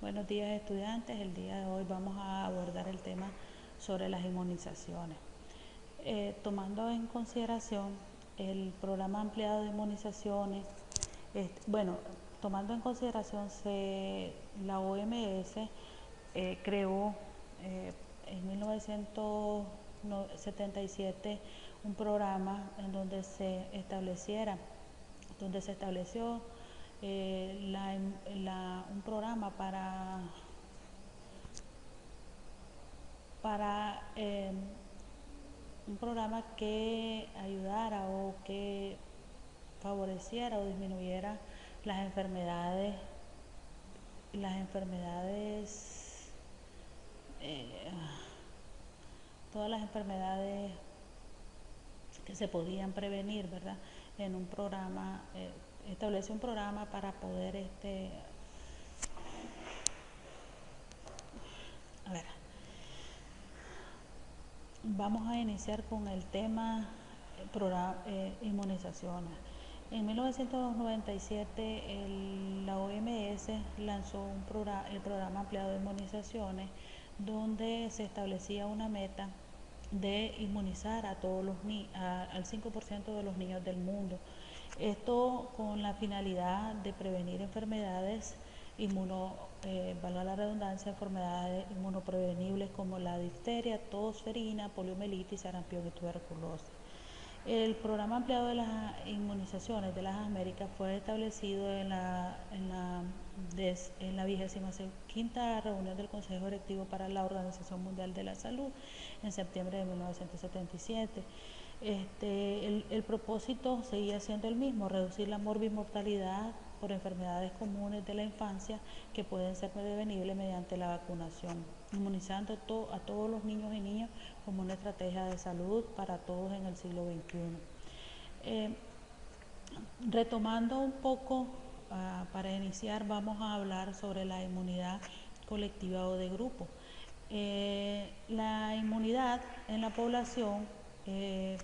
Buenos días, estudiantes. El día de hoy vamos a abordar el tema sobre las inmunizaciones. Tomando en consideración el programa ampliado de inmunizaciones, bueno, tomando en consideración la OMS creó en 1977 un programa en donde se estableció un programa para un programa que ayudara o que favoreciera o disminuyera las enfermedades, las enfermedades, eh, todas las enfermedades que se podían prevenir, ¿verdad? En un programa, estableció un programa para poder, a ver, vamos a iniciar con el tema inmunizaciones. En 1997 la OMS lanzó el programa ampliado de inmunizaciones, donde se establecía una meta de inmunizar a todos al 5% de los niños del mundo. Esto con la finalidad de prevenir enfermedades valga la redundancia, enfermedades inmunoprevenibles como la difteria, tos ferina, poliomielitis, sarampión y tuberculosis. El programa ampliado de las inmunizaciones de las Américas fue establecido en la 25ª reunión del Consejo Directivo para la Organización Mundial de la Salud en septiembre de 1977. El propósito seguía siendo el mismo: reducir la morbimortalidad por enfermedades comunes de la infancia que pueden ser prevenibles mediante la vacunación, inmunizando a todos los niños y niñas como una estrategia de salud para todos en el siglo XXI. Retomando un poco, para iniciar, vamos a hablar sobre la inmunidad colectiva o de grupo. La inmunidad en la población se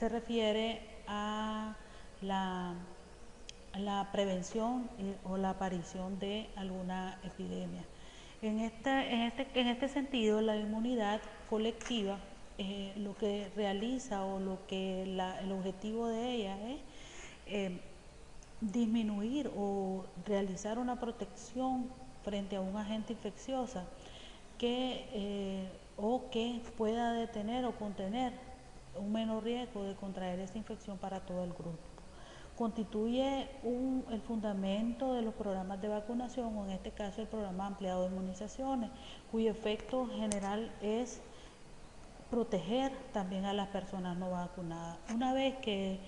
refiere a la prevención o la aparición de alguna epidemia. En este sentido, la inmunidad colectiva lo que realiza o el objetivo de ella es disminuir o realizar una protección frente a un agente infecciosa o que pueda detener o contener un menor riesgo de contraer esta infección para todo el grupo. Constituye el fundamento de los programas de vacunación, o en este caso el programa ampliado de inmunizaciones, cuyo efecto general es proteger también a las personas no vacunadas. Una vez que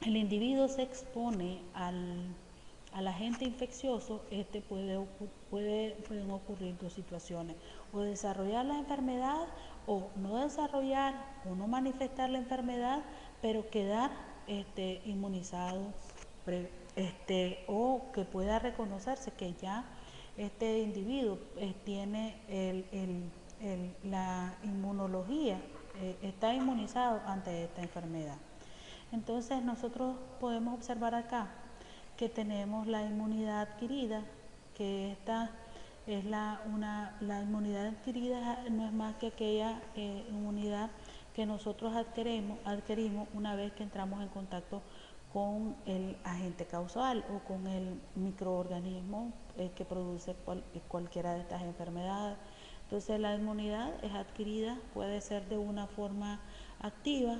el individuo se expone al agente infeccioso, pueden ocurrir dos situaciones: o desarrollar la enfermedad, o no desarrollar o no manifestar la enfermedad, pero quedar inmunizado, o que pueda reconocerse que ya este individuo tiene la inmunología, está inmunizado ante esta enfermedad. Entonces nosotros podemos observar acá que tenemos la inmunidad adquirida, que esta es la inmunidad adquirida, no es más que aquella inmunidad que nosotros adquirimos una vez que entramos en contacto con el agente causal o con el microorganismo que produce cualquiera de estas enfermedades. Entonces la inmunidad es adquirida, puede ser de una forma activa.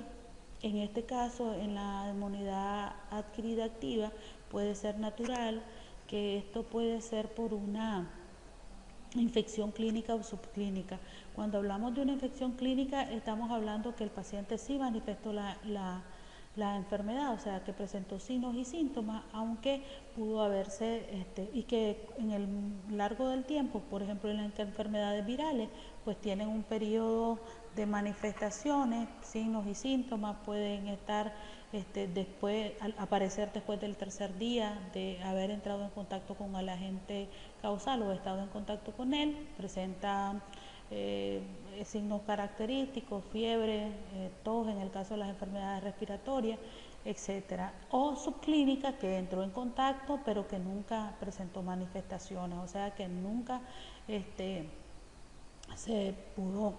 En este caso, en la inmunidad adquirida activa, puede ser natural, que esto puede ser por una infección clínica o subclínica. Cuando hablamos de una infección clínica, estamos hablando que el paciente sí manifestó la enfermedad, o sea, que presentó signos y síntomas, aunque pudo haberse, y que en el largo del tiempo, por ejemplo en las enfermedades virales, pues tienen un periodo de manifestaciones, signos y síntomas, pueden estar aparecer después del tercer día de haber entrado en contacto con el agente causal o estado en contacto con él. Presenta signos característicos: fiebre, tos en el caso de las enfermedades respiratorias, etcétera, o subclínica que entró en contacto pero que nunca presentó manifestaciones, o sea que nunca se pudo,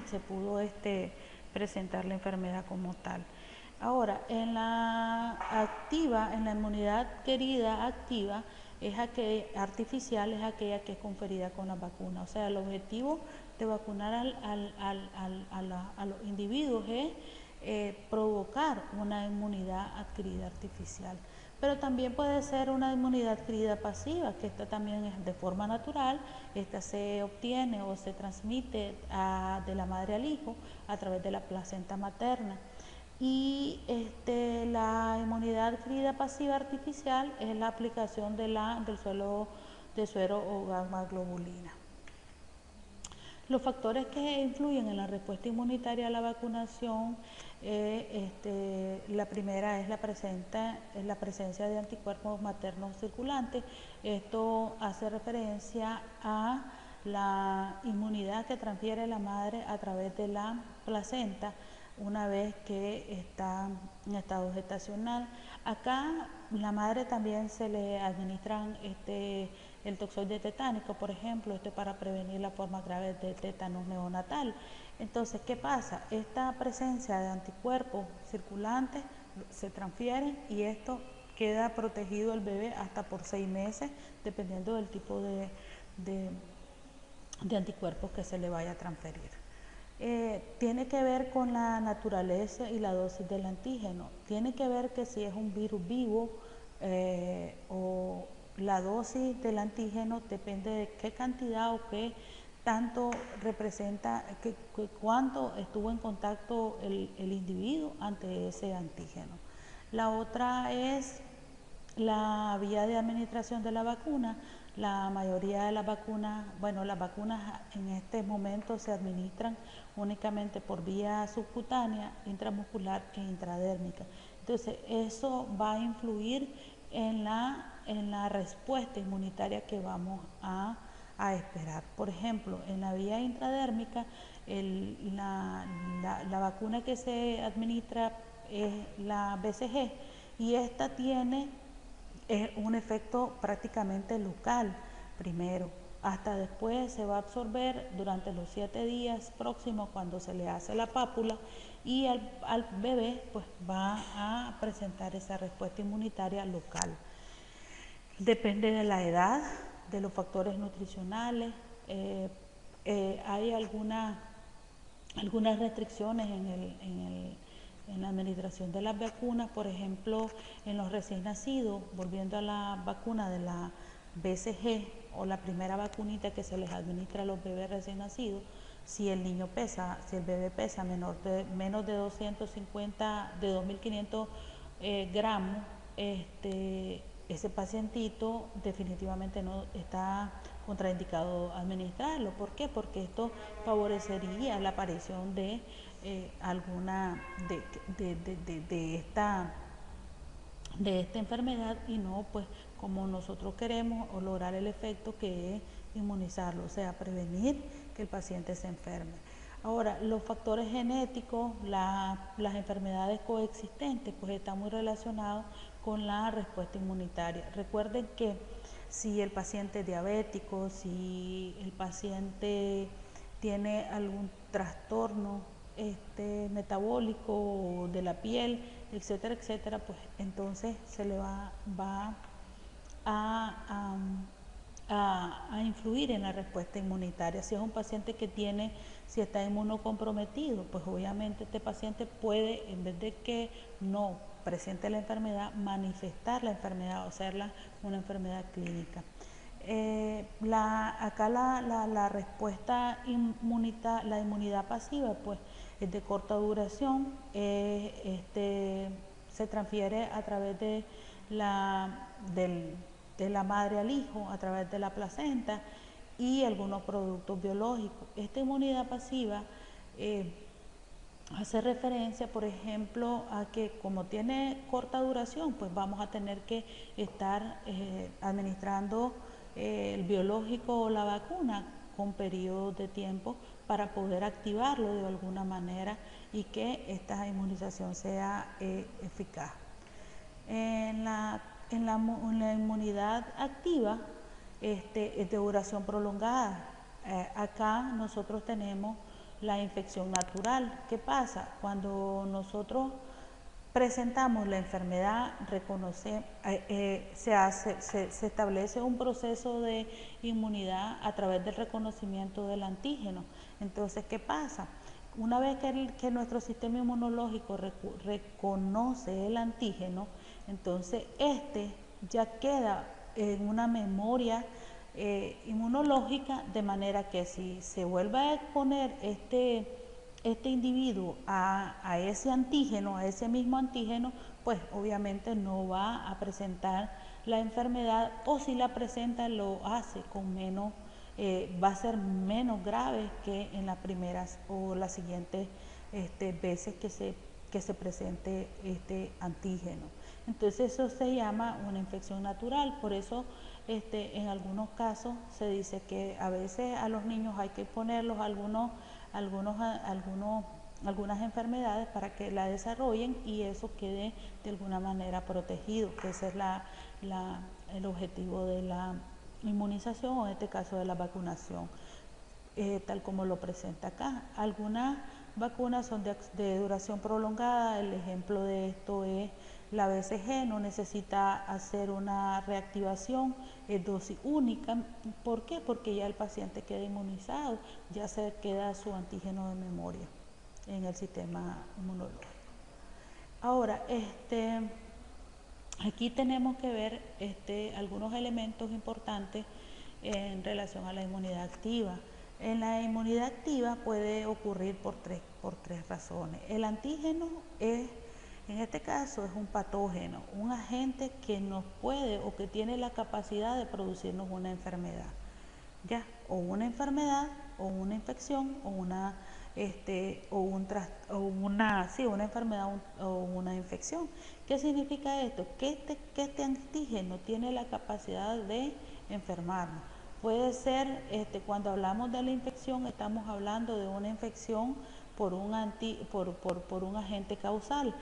se pudo presentar la enfermedad como tal. Ahora, en la activa, en la inmunidad querida activa, es aquella artificial, es aquella que es conferida con la vacuna. O sea, el objetivo de vacunar a los individuos es provocar una inmunidad adquirida artificial. Pero también puede ser una inmunidad adquirida pasiva, que esta también es de forma natural, esta se obtiene o se transmite de la madre al hijo a través de la placenta materna. Y la inmunidad adquirida pasiva artificial es la aplicación del suero o gamma globulina. Los factores que influyen en la respuesta inmunitaria a la vacunación, la primera es la presencia de anticuerpos maternos circulantes. Esto hace referencia a la inmunidad que transfiere la madre a través de la placenta una vez que está en estado gestacional. Acá la madre también se le administran el toxoide tetánico, por ejemplo, para prevenir las formas graves de tétanos neonatal. Entonces, ¿qué pasa? Esta presencia de anticuerpos circulantes se transfiere y esto queda protegido el bebé hasta por 6 meses, dependiendo del tipo de anticuerpos que se le vaya a transferir. Tiene que ver con la naturaleza y la dosis del antígeno. Tiene que ver que si es un virus vivo o la dosis del antígeno depende de qué cantidad o qué tanto representa, cuánto estuvo en contacto el individuo ante ese antígeno. La otra es la vía de administración de la vacuna. La mayoría de las vacunas, bueno, las vacunas en este momento se administran únicamente por vía subcutánea, intramuscular e intradérmica. Entonces, eso va a influir en la respuesta inmunitaria que vamos a esperar. Por ejemplo, en la vía intradérmica, la vacuna que se administra es la BCG y esta tiene un efecto prácticamente local primero, hasta después se va a absorber durante los 7 días próximos cuando se le hace la pápula y al bebé pues va a presentar esa respuesta inmunitaria local. Depende de la edad, de los factores nutricionales, hay algunas restricciones en la administración de las vacunas, por ejemplo, en los recién nacidos, volviendo a la vacuna de la BCG o la primera vacunita que se les administra a los bebés recién nacidos, si el bebé pesa menos de 250, de 2500 gramos, ese pacientito definitivamente no está contraindicado administrarlo. ¿Por qué? Porque esto favorecería la aparición de alguna de esta enfermedad y no pues como nosotros queremos o lograr el efecto que es inmunizarlo, o sea, prevenir que el paciente se enferme. Ahora, los factores genéticos, las enfermedades coexistentes, pues están muy relacionados con la respuesta inmunitaria. Recuerden que si el paciente es diabético, si el paciente tiene algún trastorno metabólico de la piel, etcétera, etcétera, pues entonces se le va a influir en la respuesta inmunitaria. Si es un paciente si está inmunocomprometido, pues obviamente este paciente puede, en vez de que no presente la enfermedad, manifestar la enfermedad o hacerla una enfermedad clínica. Acá la respuesta la inmunidad pasiva, pues es de corta duración, se transfiere a través de la madre al hijo, a través de la placenta y algunos productos biológicos. Esta inmunidad pasiva hace referencia, por ejemplo, a que como tiene corta duración, pues vamos a tener que estar administrando el biológico o la vacuna con periodos de tiempo para poder activarlo de alguna manera y que esta inmunización sea eficaz. En la inmunidad activa es de duración prolongada. Acá nosotros tenemos la infección natural. ¿Qué pasa? Cuando nosotros presentamos la enfermedad, se establece un proceso de inmunidad a través del reconocimiento del antígeno. Entonces, ¿qué pasa? Una vez que nuestro sistema inmunológico reconoce el antígeno, entonces este ya queda en una memoria inmunológica, de manera que si se vuelve a exponer este individuo a ese antígeno, a ese mismo antígeno, pues obviamente no va a presentar la enfermedad, o si la presenta lo hace con menos, va a ser menos grave que en las primeras o las siguientes veces que se presente este antígeno. Entonces eso se llama una infección natural. Por eso en algunos casos se dice que a veces a los niños hay que ponerlos algunas enfermedades para que la desarrollen y eso quede de alguna manera protegido, que ese es el objetivo de la inmunización, o en este caso de la vacunación, tal como lo presenta acá. Algunas vacunas son de duración prolongada. El ejemplo de esto es la BCG, no necesita hacer una reactivación, es dosis única. ¿Por qué? Porque ya el paciente queda inmunizado, ya se queda su antígeno de memoria en el sistema inmunológico. Ahora, aquí tenemos que ver algunos elementos importantes en relación a la inmunidad activa. En la inmunidad activa puede ocurrir por tres razones. El antígeno en este caso es un patógeno, un agente que nos puede o que tiene la capacidad de producirnos una enfermedad, ¿ya? O una enfermedad, o una infección, o una enfermedad o una infección. ¿Qué significa esto? Que este antígeno tiene la capacidad de enfermarnos. Puede ser, cuando hablamos de la infección, estamos hablando de una infección por un agente causal.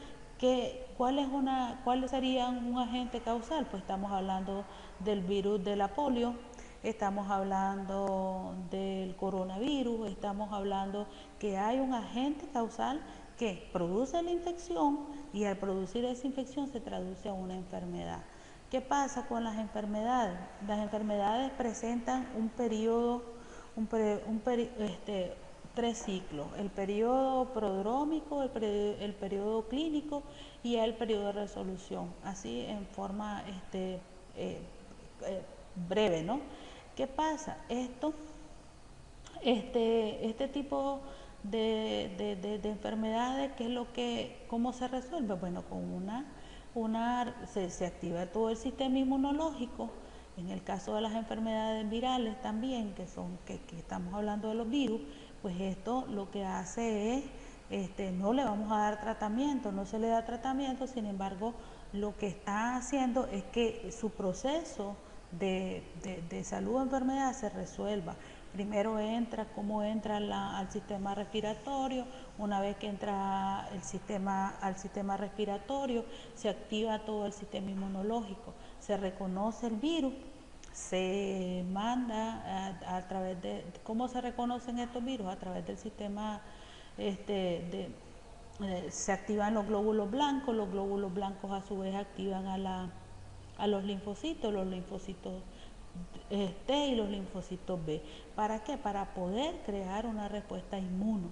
¿Cuál sería un agente causal? Pues estamos hablando del virus de la polio, estamos hablando del coronavirus, estamos hablando que hay un agente causal que produce la infección, y al producir esa infección se traduce a una enfermedad. ¿Qué pasa con las enfermedades? Las enfermedades presentan un periodo, tres ciclos: el periodo prodrómico, el periodo clínico y el periodo de resolución, así en forma breve, ¿no? ¿Qué pasa? Este tipo de enfermedades, ¿cómo se resuelve? Bueno, con se activa todo el sistema inmunológico. En el caso de las enfermedades virales también, que estamos hablando de los virus, pues esto lo que hace es, no le vamos a dar tratamiento, no se le da tratamiento, sin embargo, lo que está haciendo es que su proceso de salud o enfermedad se resuelva. Primero cómo entra al sistema respiratorio. Una vez que entra al sistema respiratorio, se activa todo el sistema inmunológico, se reconoce el virus, se manda a través de, ¿cómo se reconocen estos virus? A través del sistema se activan los glóbulos blancos a su vez activan a los linfocitos T y los linfocitos B. ¿Para qué? Para poder crear una respuesta inmune.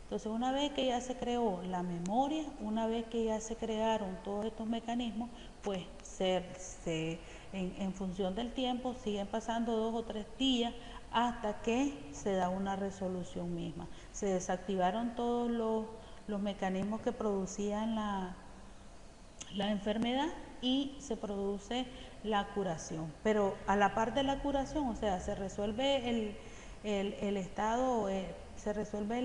Entonces, una vez que ya se creó la memoria, una vez que ya se crearon todos estos mecanismos, pues en función del tiempo siguen pasando 2 o 3 días hasta que se da una resolución misma. Se desactivaron todos los mecanismos que producían la enfermedad y se produce la curación. Pero a la par de la curación, o sea, se resuelve el estado, se resuelve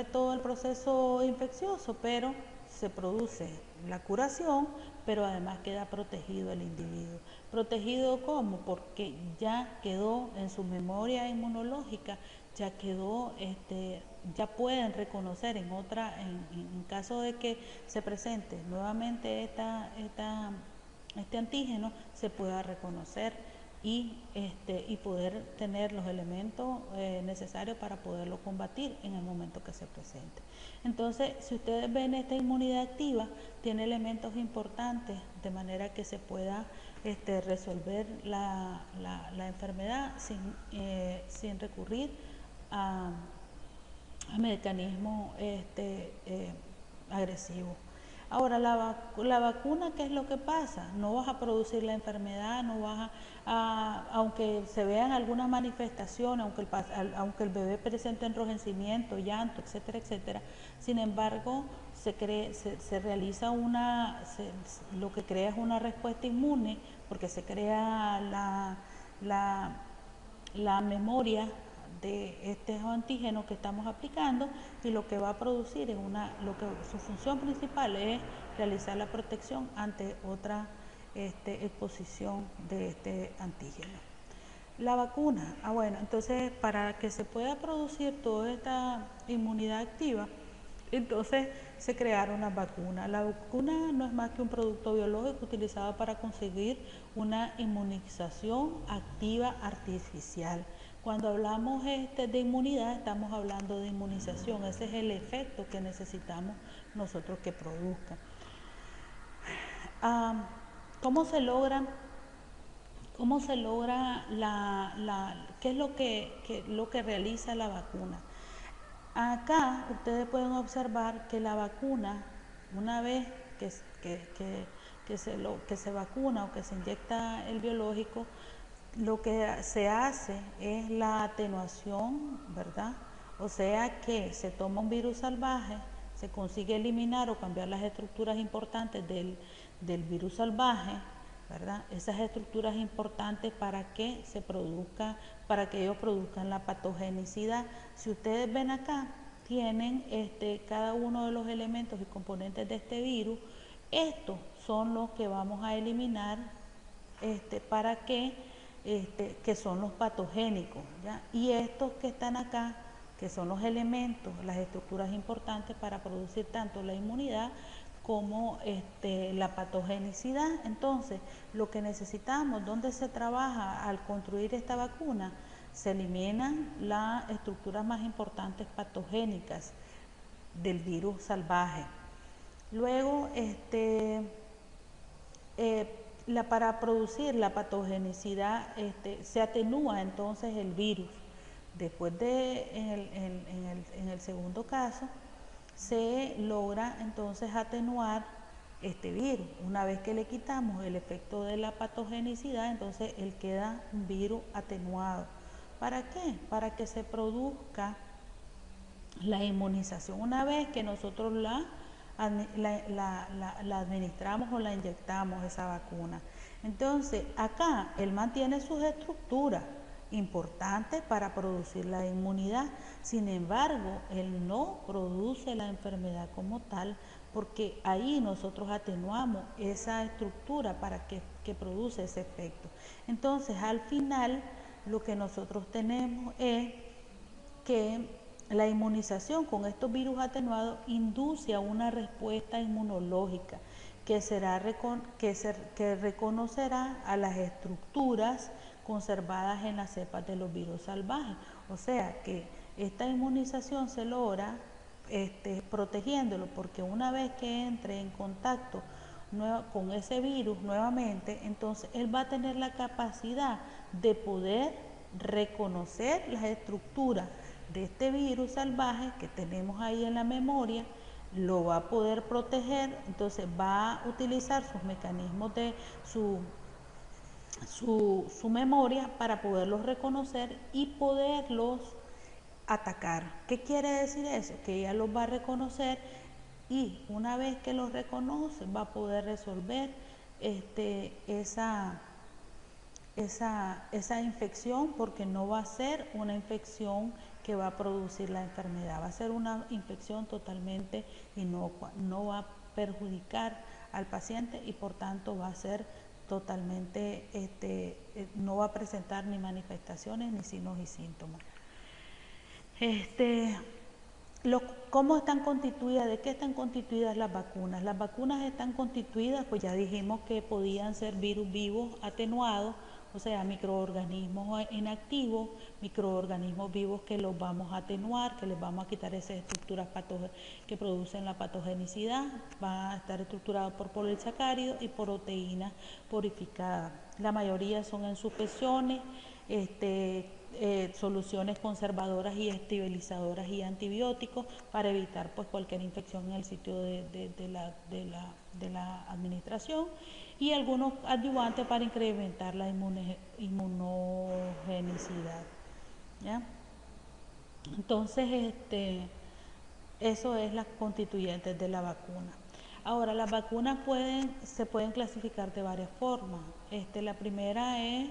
todo el proceso infeccioso, pero se produce la curación, pero además queda protegido el individuo. ¿Protegido cómo? Porque ya quedó en su memoria inmunológica, ya quedó, ya pueden reconocer en caso de que se presente nuevamente este antígeno, se pueda reconocer y poder tener los elementos necesarios para poderlo combatir en el momento que se presente. Entonces, si ustedes ven esta inmunidad activa, tiene elementos importantes de manera que se pueda resolver la enfermedad sin recurrir a mecanismos agresivos. Ahora, la vacuna, ¿qué es lo que pasa? No vas a producir la enfermedad, no vas aunque se vean algunas manifestaciones, aunque el bebé presente enrojecimiento, llanto, etcétera, etcétera. Sin embargo, se realiza lo que crea es una respuesta inmune, porque se crea la memoria de estos antígenos que estamos aplicando, y lo que va a producir es su función principal es realizar la protección ante otra exposición de este antígeno. La vacuna, bueno, entonces para que se pueda producir toda esta inmunidad activa, entonces se crearon las vacunas. La vacuna no es más que un producto biológico utilizado para conseguir una inmunización activa artificial. Cuando hablamos de inmunidad, estamos hablando de inmunización. Ese es el efecto que necesitamos nosotros que produzca. ¿Cómo se logra qué es lo que realiza la vacuna? Acá ustedes pueden observar que la vacuna, una vez que se vacuna o que se inyecta el biológico, lo que se hace es la atenuación, ¿verdad? O sea que se toma un virus salvaje, se consigue eliminar o cambiar las estructuras importantes del virus salvaje, ¿verdad? Esas estructuras importantes para que ellos produzcan la patogenicidad. Si ustedes ven acá, tienen cada uno de los elementos y componentes de este virus. Estos son los que vamos a eliminar para que son los patogénicos, ¿ya? Y estos que están acá, que son los elementos, las estructuras importantes para producir tanto la inmunidad como la patogenicidad. Entonces, lo que necesitamos, ¿dónde se trabaja al construir esta vacuna? Se eliminan las estructuras más importantes patogénicas del virus salvaje. Luego, para producir la patogenicidad se atenúa entonces el virus. Después en el segundo caso, se logra entonces atenuar este virus. Una vez que le quitamos el efecto de la patogenicidad, entonces él queda un virus atenuado. ¿Para qué? Para que se produzca la inmunización. Una vez que nosotros la administramos o la inyectamos, esa vacuna, entonces acá él mantiene sus estructuras importantes para producir la inmunidad. Sin embargo, él no produce la enfermedad como tal, porque ahí nosotros atenuamos esa estructura para que produce ese efecto. Entonces, al final, lo que nosotros tenemos es que la inmunización con estos virus atenuados induce a una respuesta inmunológica que reconocerá a las estructuras conservadas en las cepas de los virus salvajes. O sea que esta inmunización se logra protegiéndolo, porque una vez que entre en contacto con ese virus nuevamente, entonces él va a tener la capacidad de poder reconocer las estructuras de este virus salvaje que tenemos ahí en la memoria, lo va a poder proteger. Entonces va a utilizar sus mecanismos de su memoria para poderlos reconocer y poderlos atacar. ¿Qué quiere decir eso? Que ella los va a reconocer, y una vez que los reconoce va a poder resolver esa infección, porque no va a ser una infección que va a producir la enfermedad, va a ser una infección totalmente inocua, no va perjudicar al paciente y por tanto va a ser totalmente, no va a presentar ni manifestaciones ni signos y síntomas. ¿Cómo están constituidas? ¿De qué están constituidas las vacunas? Las vacunas están constituidas, pues ya dijimos que podían ser virus vivos atenuados, o sea, microorganismos inactivos, microorganismos vivos que los vamos a atenuar, que les vamos a quitar esas estructuras que producen la patogenicidad, van a estar estructurados por polisacáridos y proteínas purificadas. La mayoría son en suspensiones, soluciones conservadoras y estabilizadoras y antibióticos para evitar pues cualquier infección en el sitio de la administración, y algunos adyuvantes para incrementar la inmunogenicidad, ¿ya? Entonces, eso es las constituyentes de la vacuna. Ahora, las vacunas se pueden clasificar de varias formas. La primera es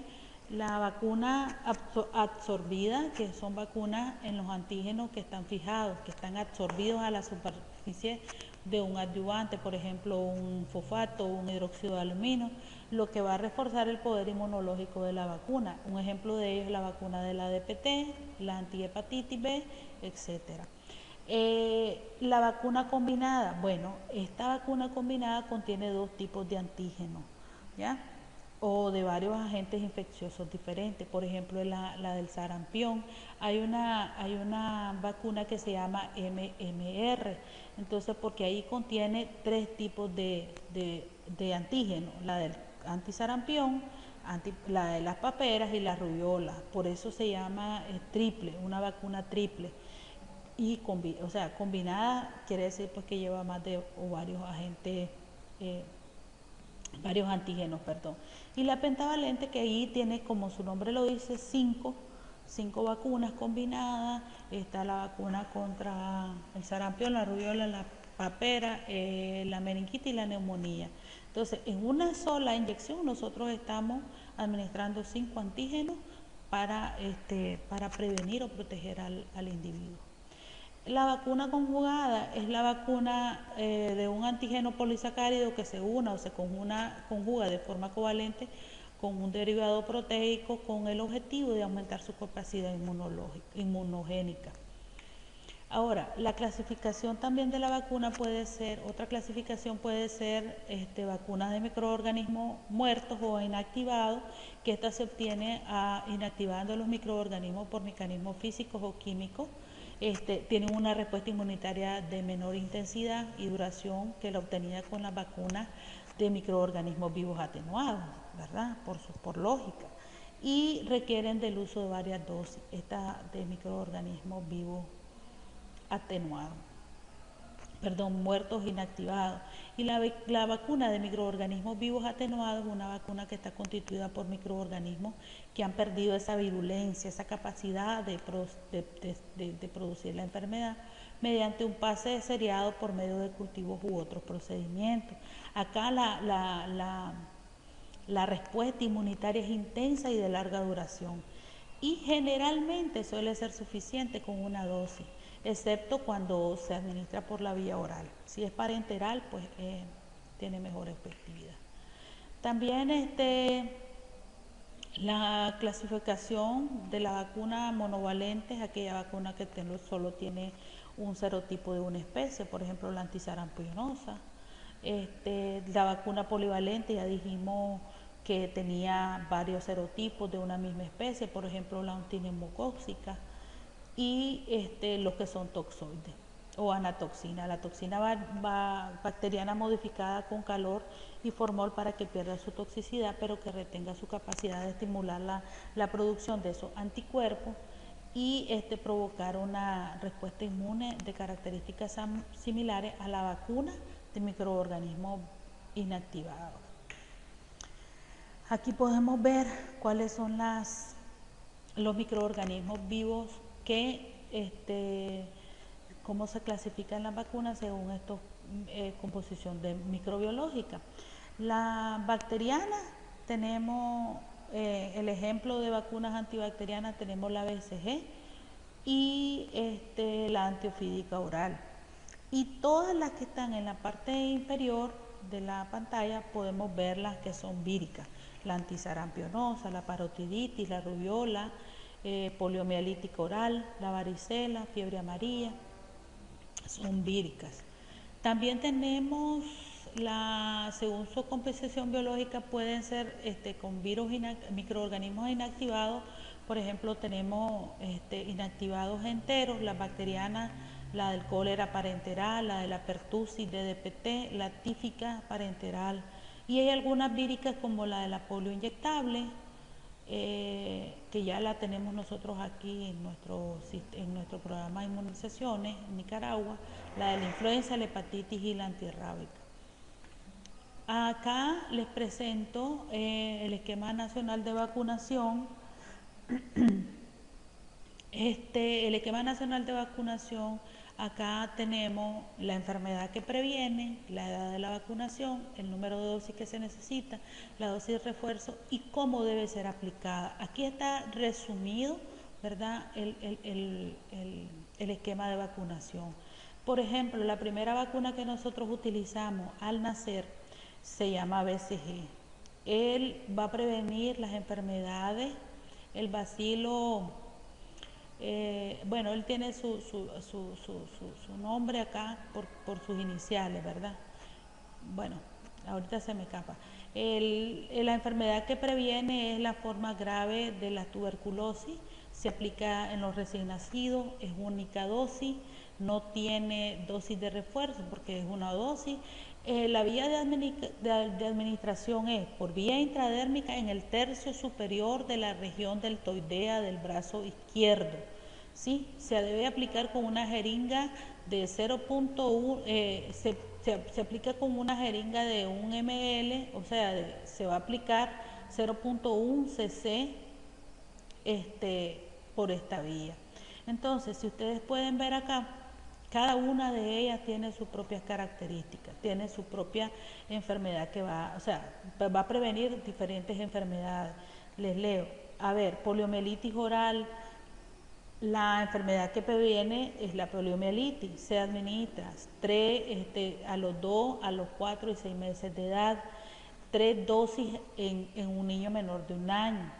la vacuna absorbida, que son vacunas en los antígenos que están fijados, que están absorbidos a la superficie de un adyuvante, por ejemplo, un fosfato o un hidróxido de aluminio, lo que va a reforzar el poder inmunológico de la vacuna. Un ejemplo de ello es la vacuna de la DPT, la antihepatitis B, etcétera. La vacuna combinada, bueno, esta vacuna combinada contiene dos tipos de antígenos, ¿ya? O de varios agentes infecciosos diferentes. Por ejemplo, la del sarampión, hay una vacuna que se llama MMR, entonces porque ahí contiene tres tipos de antígenos, la del antisarampión, la de las paperas y la rubiola, por eso se llama triple, una vacuna triple. Y combinada quiere decir pues que lleva más de o varios agentes, varios antígenos, perdón. Y la pentavalente, que ahí tiene, como su nombre lo dice, cinco vacunas combinadas. Está la vacuna contra el sarampión, la rubiola, la papera, la meningitis y la neumonía. Entonces, en una sola inyección nosotros estamos administrando 5 antígenos para prevenir o proteger al individuo. La vacuna conjugada es la vacuna de un antígeno polisacárido que se une o se conjuga de forma covalente con un derivado proteico con el objetivo de aumentar su capacidad inmunogénica. Ahora, la clasificación también de la vacuna puede ser, otra clasificación puede ser vacunas de microorganismos muertos o inactivados, que esta se obtiene inactivando los microorganismos por mecanismos físicos o químicos. Tienen una respuesta inmunitaria de menor intensidad y duración que la obtenida con las vacunas de microorganismos vivos atenuados, ¿verdad? Por lógica. Y requieren del uso de varias dosis, de microorganismos vivos atenuados, muertos inactivados. Y la vacuna de microorganismos vivos atenuados es una vacuna que está constituida por microorganismos que han perdido esa virulencia, esa capacidad de producir la enfermedad mediante un pase seriado por medio de cultivos u otros procedimientos. Acá la respuesta inmunitaria es intensa y de larga duración, y generalmente suele ser suficiente con una dosis, excepto cuando se administra por la vía oral. Si es parenteral, pues tiene mejor efectividad. También la clasificación de la vacuna monovalente es aquella vacuna que solo tiene un serotipo de una especie, por ejemplo la antisarampionosa. La vacuna polivalente, ya dijimos que tenía varios serotipos de una misma especie, por ejemplo la ontinemocóxica, y los que son toxoides o anatoxina. La toxina bacteriana modificada con calor y formol para que pierda su toxicidad, pero que retenga su capacidad de estimular la producción de esos anticuerpos y provocar una respuesta inmune de características similares a la vacuna de microorganismos inactivados. Aquí podemos ver cuáles son los microorganismos vivos cómo se clasifican las vacunas según esta composición microbiológica. La bacteriana, tenemos el ejemplo de vacunas antibacterianas, tenemos la BCG y la antiofídica oral. Y todas las que están en la parte inferior de la pantalla podemos ver las que son víricas, la antisarampionosa, la parotiditis, la rubiola, poliomielitis oral, la varicela, fiebre amarilla, son víricas. También tenemos según su composición biológica, pueden ser con virus, microorganismos inactivados. Por ejemplo, tenemos inactivados enteros, las bacterianas, la del cólera parenteral, la de la pertussis, DDPT, la tífica parenteral. Y hay algunas víricas como la de la polio inyectable, que ya la tenemos nosotros aquí en nuestro programa de inmunizaciones en Nicaragua, la de la influenza, la hepatitis y la antirrábica. Acá les presento el esquema nacional de vacunación. El esquema nacional de vacunación, acá tenemos la enfermedad que previene, la edad de la vacunación, el número de dosis que se necesita, la dosis de refuerzo y cómo debe ser aplicada. Aquí está resumido, ¿verdad?, el esquema de vacunación. Por ejemplo, la primera vacuna que nosotros utilizamos al nacer se llama BCG. Él va a prevenir las enfermedades, el bacilo. Bueno, él tiene su nombre acá por sus iniciales, ¿verdad? Bueno, ahorita se me escapa. La enfermedad que previene es la forma grave de la tuberculosis, se aplica en los recién nacidos, es única dosis, no tiene dosis de refuerzo porque es una dosis. La vía de administración es por vía intradérmica en el tercio superior de la región deltoidea del brazo izquierdo. ¿Sí? Se debe aplicar con una jeringa de 0.1, se aplica con una jeringa de 1 ml, o sea, se va a aplicar 0.1 cc por esta vía. Entonces, si ustedes pueden ver acá, cada una de ellas tiene sus propias características, tiene su propia enfermedad que va a prevenir diferentes enfermedades. Les leo. A ver, poliomielitis oral. La enfermedad que previene es la poliomielitis. Se administra a los 2, a los 4 y 6 meses de edad, 3 dosis en un niño menor de 1 año.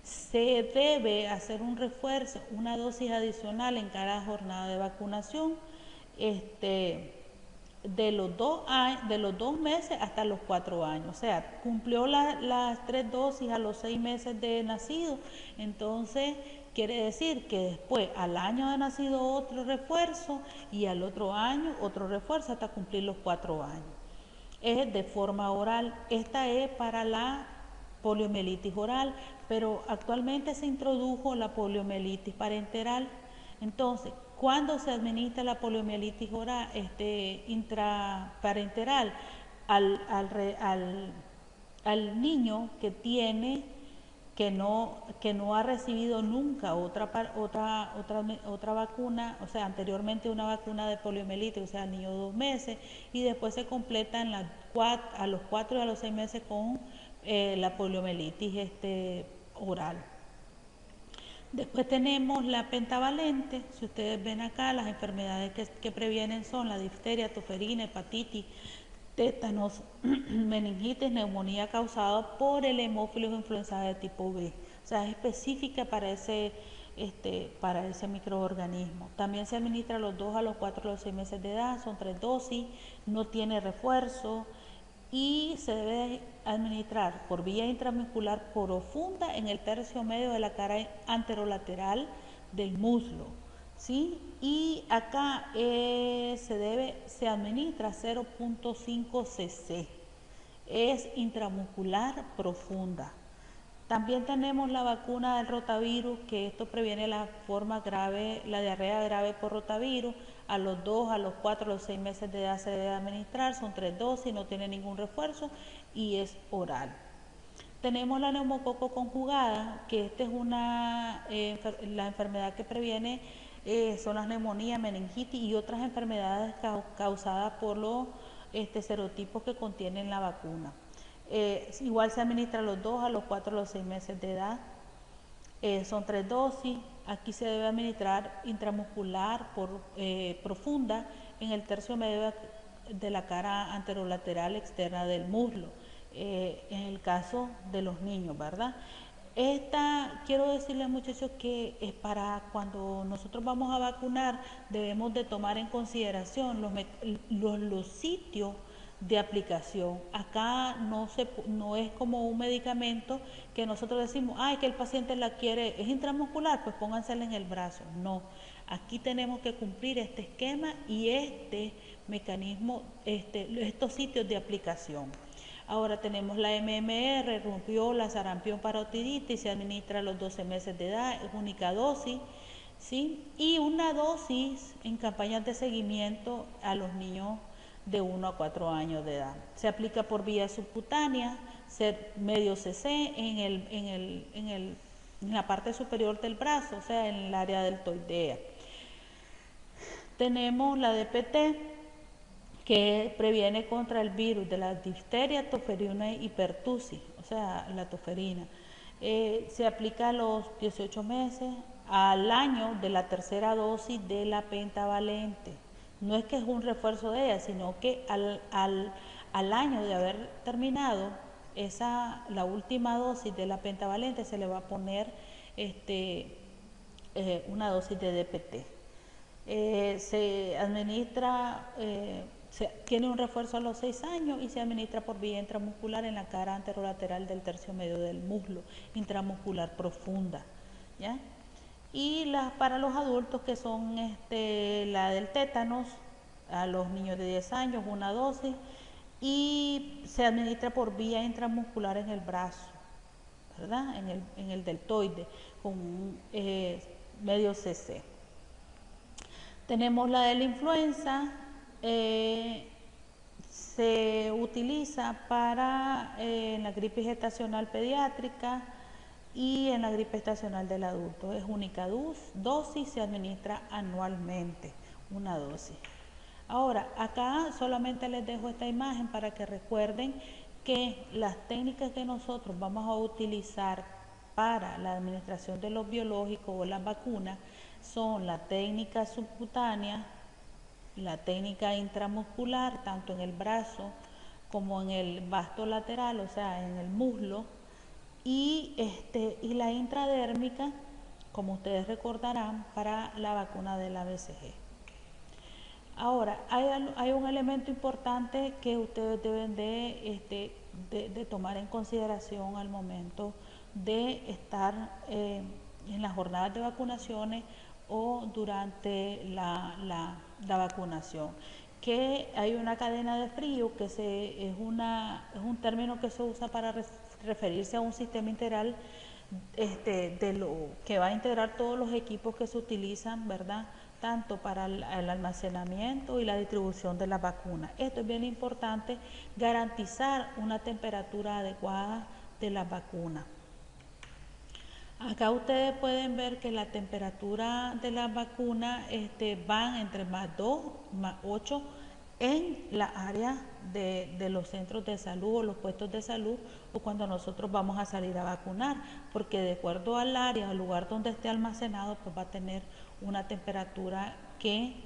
Se debe hacer un refuerzo, una dosis adicional en cada jornada de vacunación, de los 2 meses hasta los 4 años. O sea, cumplió las 3 dosis a los 6 meses de nacido, entonces quiere decir que después al año de nacido otro refuerzo y al otro año otro refuerzo hasta cumplir los 4 años. Es de forma oral. Esta es para la poliomielitis oral, pero actualmente se introdujo la poliomielitis parenteral. Entonces, ¿cuándo se administra la poliomielitis oral, intraparenteral? Al niño que no ha recibido nunca otra vacuna, o sea, anteriormente una vacuna de poliomielitis, o sea, el niño de 2 meses, y después se completa a los 4 y a los 6 meses con la poliomielitis oral. Después tenemos la pentavalente. Si ustedes ven acá, las enfermedades que previenen son la difteria, toferina, hepatitis, tétanos, meningitis, neumonía causada por el hemófilos influenza de tipo B. O sea, es específica para ese microorganismo. También se administra a los 2, a los 4, a los 6 meses de edad, son 3 dosis, no tiene refuerzo y se debe administrar por vía intramuscular profunda en el tercio medio de la cara anterolateral del muslo, ¿sí? Y acá se administra 0.5 cc, es intramuscular profunda. También tenemos la vacuna del rotavirus, que esto previene la forma grave, la diarrea grave por rotavirus. A los 2, a los 4, a los 6 meses de edad se debe administrar, son 3 dosis, no tiene ningún refuerzo y es oral. Tenemos la neumococo conjugada, que esta es la enfermedad que previene, son las neumonías, meningitis y otras enfermedades causadas por los serotipos que contienen la vacuna. Igual se administra a los 2, a los 4, a los 6 meses de edad. Son 3 dosis. Aquí se debe administrar intramuscular profunda en el tercio medio de la cara anterolateral externa del muslo, en el caso de los niños, ¿verdad? Quiero decirles, muchachos, que es para cuando nosotros vamos a vacunar, debemos de tomar en consideración los sitios de aplicación. Acá no es como un medicamento que nosotros decimos, ay, que el paciente la quiere, es intramuscular, pues póngansela en el brazo. No, aquí tenemos que cumplir este esquema y este mecanismo, estos sitios de aplicación. Ahora tenemos la MMR, rumpiola, sarampión, parotiditis, se administra a los 12 meses de edad, es única dosis, ¿sí? Y una dosis en campañas de seguimiento a los niños de 1 a 4 años de edad. Se aplica por vía subcutánea, medio cc en la parte superior del brazo, o sea, en el área deltoidea. Tenemos la DPT, que previene contra el virus de la difteria, toferina y pertussis, o sea, la toferina. Se aplica a los 18 meses, al año de la tercera dosis de la pentavalente. No es que es un refuerzo de ella, sino que al año de haber terminado la última dosis de la pentavalente, se le va a poner una dosis de DPT. Se administra, tiene un refuerzo a los 6 años y se administra por vía intramuscular en la cara anterolateral del tercio medio del muslo, intramuscular profunda, ¿ya? Y para los adultos, que son la del tétanos, a los niños de 10 años, una dosis, y se administra por vía intramuscular en el brazo, ¿verdad? En el deltoide, con medio cc. Tenemos la de la influenza, se utiliza para la gripe gestacional pediátrica y en la gripe estacional del adulto. Es única dosis, se administra anualmente, una dosis. Ahora, acá solamente les dejo esta imagen para que recuerden que las técnicas que nosotros vamos a utilizar para la administración de los biológicos o las vacunas son la técnica subcutánea, la técnica intramuscular, tanto en el brazo como en el vasto lateral, o sea, en el muslo, y la intradérmica, como ustedes recordarán, para la vacuna de la BCG. Ahora, hay un elemento importante que ustedes deben de tomar en consideración al momento de estar en las jornadas de vacunaciones o durante la vacunación, que hay una cadena de frío, que es un término que se usa para referirse a un sistema integral que va a integrar todos los equipos que se utilizan, ¿verdad?, tanto para el almacenamiento y la distribución de las vacunas. Esto es bien importante, garantizar una temperatura adecuada de las vacunas. Acá ustedes pueden ver que la temperatura de las vacunas van entre +2, +8 en la área de los centros de salud o los puestos de salud, o cuando nosotros vamos a salir a vacunar, porque de acuerdo al área, al lugar donde esté almacenado, pues va a tener una temperatura que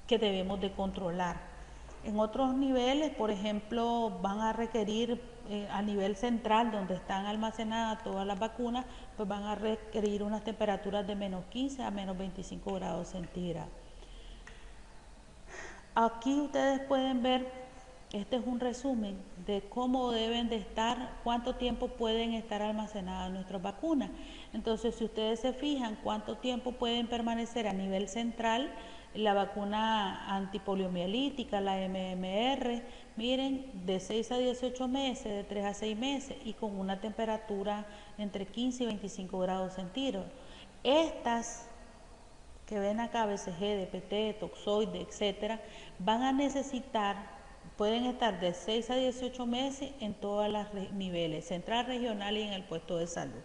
debemos de controlar. En otros niveles, por ejemplo, van a requerir a nivel central, donde están almacenadas todas las vacunas, pues van a requerir unas temperaturas de -15 a -25 grados centígrados. Aquí ustedes pueden ver, este es un resumen de cómo deben de estar, cuánto tiempo pueden estar almacenadas nuestras vacunas. Entonces, si ustedes se fijan cuánto tiempo pueden permanecer a nivel central, la vacuna antipoliomielítica, la MMR, miren, de 6 a 18 meses, de 3 a 6 meses, y con una temperatura entre 15 y 25 grados centígrados. Estas que ven acá, BCG, DPT, toxoide, etcétera, van a necesitar, pueden estar de 6 a 18 meses en todos los niveles, central, regional y en el puesto de salud.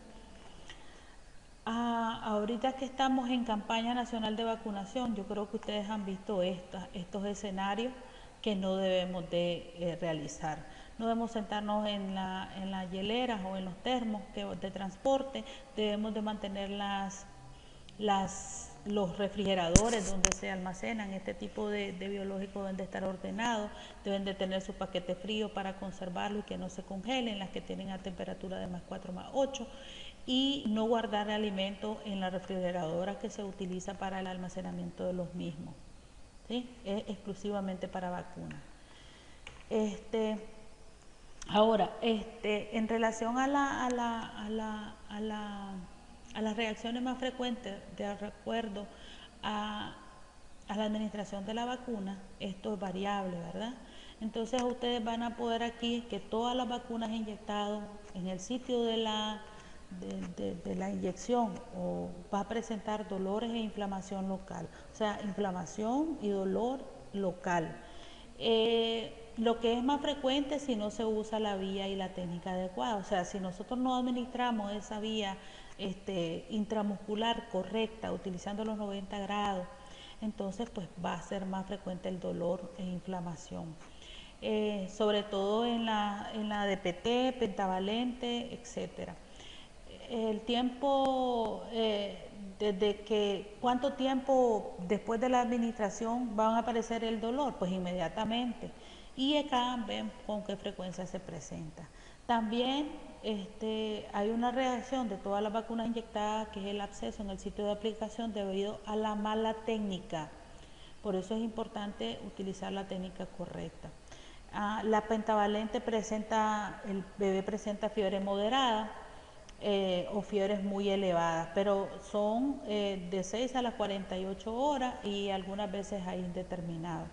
Ahorita que estamos en campaña nacional de vacunación, yo creo que ustedes han visto estos escenarios que no debemos de realizar. No debemos sentarnos en las hieleras o en los termos de transporte, debemos de mantener las los refrigeradores donde se almacenan este tipo de biológicos deben de estar ordenados, deben de tener su paquete frío para conservarlo y que no se congelen, las que tienen a temperatura de +4, +8, y no guardar alimentos en la refrigeradora que se utiliza para el almacenamiento de los mismos, ¿sí? Es exclusivamente para vacunas. Ahora, en relación a las reacciones más frecuentes de acuerdo a, a la administración de la vacuna, esto es variable, ¿verdad? Entonces ustedes van a poder aquí que todas las vacunas inyectadas en el sitio de la inyección o va a presentar dolores e inflamación local, o sea, inflamación y dolor local. Lo que es más frecuente si no se usa la vía y la técnica adecuada, o sea, si nosotros no administramos esa vía intramuscular correcta, utilizando los 90 grados, entonces pues va a ser más frecuente el dolor e inflamación. Sobre todo en la DPT, pentavalente, etcétera. El tiempo, ¿cuánto tiempo después de la administración van a aparecer el dolor? Pues inmediatamente. Y acá ven con qué frecuencia se presenta. También hay una reacción de todas las vacunas inyectadas, que es el absceso en el sitio de aplicación debido a la mala técnica. Por eso es importante utilizar la técnica correcta. La pentavalente el bebé presenta fiebre moderada, o fiebres muy elevadas, pero son de 6 a las 48 horas y algunas veces hay indeterminado.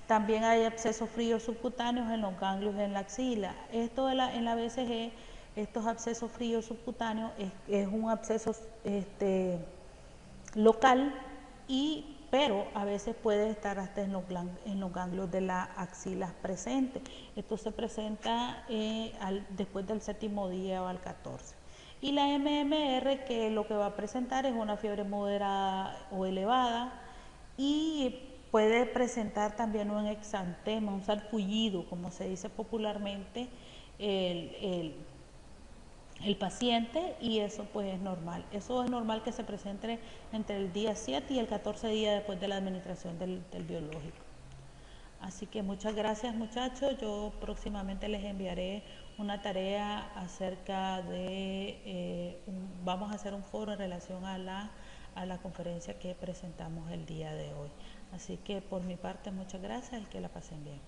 También hay abscesos fríos subcutáneos en los ganglios en la axila. Esto en la BCG, estos abscesos fríos subcutáneos es un absceso local, pero a veces puede estar hasta en los ganglios de la axila presente. Esto se presenta después del 7º día o al 14. Y la MMR, que lo que va a presentar es una fiebre moderada o elevada y puede presentar también un exantema, un sarpullido, como se dice popularmente, el paciente, y eso pues es normal. Eso es normal que se presente entre el día 7 y el 14 día después de la administración del biológico. Así que muchas gracias, muchachos. Yo próximamente les enviaré una tarea acerca de, vamos a hacer un foro en relación a la conferencia que presentamos el día de hoy. Así que por mi parte muchas gracias y que la pasen bien.